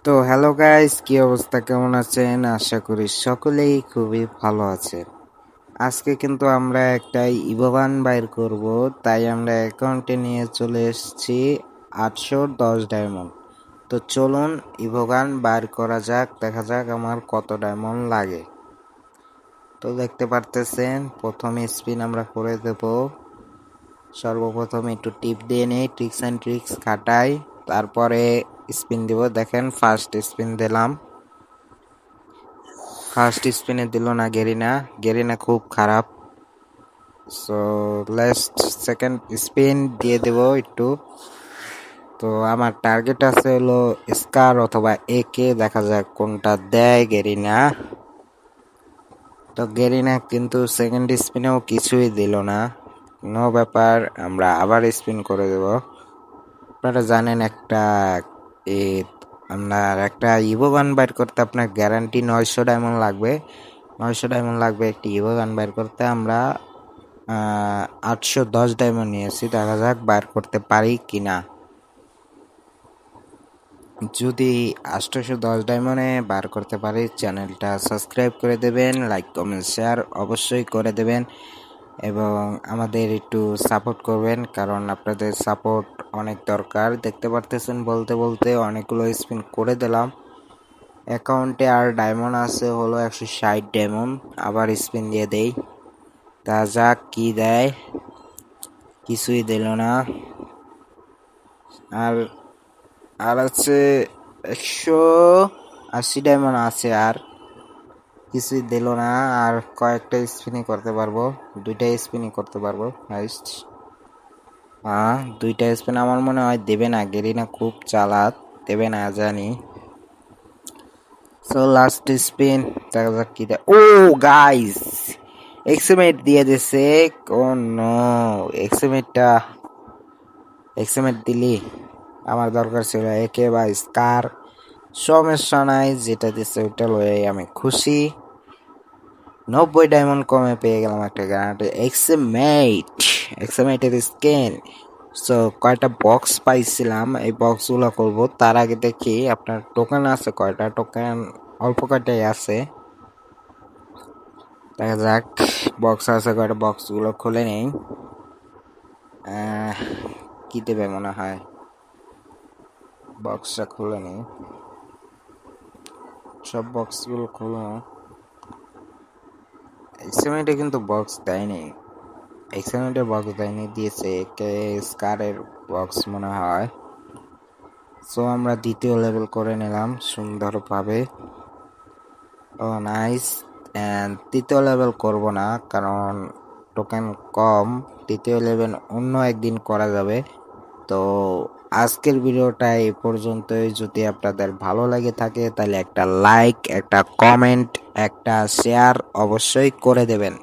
তো hello guys, কি অবস্থা, কেমন আছেন? আশা করি সকলেই খুবই ভালো আছেন। আজকে কিন্তু আমরা একটা ইভোগান বাইর করব, তাই আমরা অ্যাকাউন্টে নিয়ে চলে এসেছি 810 ডায়মন্ড। তো চলুন ইভোগান বাইর করা যাক, দেখা যাক আমার কত ডায়মন্ড লাগে। তো দেখতে পারতেছেন প্রথম স্পিন আমরা করে দেব। সর্বপ্রথম একটু টিপ দিয়ে নেই, ট্রিক্স অ্যান্ড ট্রিক্স খাটাই, তারপরে স্পিন দিব। দেখেন ফার্স্ট স্পিন দিলাম, ফার্স্ট স্পিনে দিল না গেরিনা, গেরিনা খুব খারাপ। সো লাস্ট সেকেন্ড স্পিন দিয়ে দেব একটু। তো আমার টার্গেট আছে হলো স্কার অথবা একে, দেখা যাক কোনটা দেয় গেরিনা। তো গেরিনা কিন্তু সেকেন্ড স্পিনেও কিছুই দিল না, নো ব্যাপার, আমরা আবার স্পিন করে দেব। আপনারা জানেন একটা আপনার একটা ইভো গান বাইর করতে আপনার গ্যারান্টি 900 ডায়মন্ড লাগবে। 900 ডায়মন্ড লাগবে একটি ইভো গান বাইর করতে। আমরা 810 ডায়মন্ড নিয়েছি, দেখা যাক বাইর করতে পারি কিনা। যদি 810 ডায়মন্ডে বার করতে পারি, চ্যানেলটা সাবস্ক্রাইব করে দেবেন, লাইক কমেন্ট শেয়ার অবশ্যই করে দেবেন এবং আমাদের একটু সাপোর্ট করবেন, কারণ আপনাদের সাপোর্ট অনেক দরকার। দেখতে পারতেছেন বলতে বলতে অনেকগুলো স্পিন করে দিলাম। অ্যাকাউন্টে আর ডায়মন্ড আছে হলো 160 ডায়মন্ড। আবার স্পিন দিয়ে দেই, তা যাক কি দেয়। কিছুই দিল না। আর আর আছে 180 ডায়মন্ড আছে, আর কিছুই দিল না। আর কয়েকটা স্পিনই করতে পারবো, দুইটা স্পিনই করতে পারবো হাইস্ট। দুইটা স্পিন আমার মনে হয় দেবে না, গেরিনা খুব চালাক, দেবে না জানি। সো লাস্ট স্পিন, দেখা যাক কি দেয়। ও গাইস, এক্সিমেট দিয়ে দিছে। ও নো, এক্সিমেট দিলি আমার দরকার ছিল একে বা স্কার। সমস্যা নাই, যেটা দিচ্ছে ওইটা লয়ে আমি খুশি। 90 ডায়মন্ড কমে পেয়ে গেলাম একটা গ্রানাডের এক্সিমেটের স্কিন। সো কয়টা বক্স পাইছিলাম, এই বক্সগুলো করব। তার আগে দেখি আপনার টোকেন আছে কয়টা। টোকেন অল্প কয়টাই আছে, দেখা যাক বক্স আছে কয়টা, বক্সগুলো খুলে নেই। কি দেবে মনে হয়, বক্সটা খুলে নেই, সব বক্সগুলো খুলো। এক্সিমেটে কিন্তু বক্স দেয়নি, এক্সিমেটে বক্স দেয়নি, দিয়েছে কে স্কারের বক্স মনে হয়। সো আমরা দ্বিতীয় লেভেল করে নিলাম সুন্দরভাবে। ও নাইস। তৃতীয় লেভেল করব না, কারণ টোকেন কম। তৃতীয় লেভেল অন্য একদিন করা যাবে। তো আজকের ভিডিওটা এই পর্যন্তই। যদি আপনাদের ভালো লাগে থাকে তাহলে একটা লাইক, একটা কমেন্ট, একটা শেয়ার অবশ্যই করে দেবেন।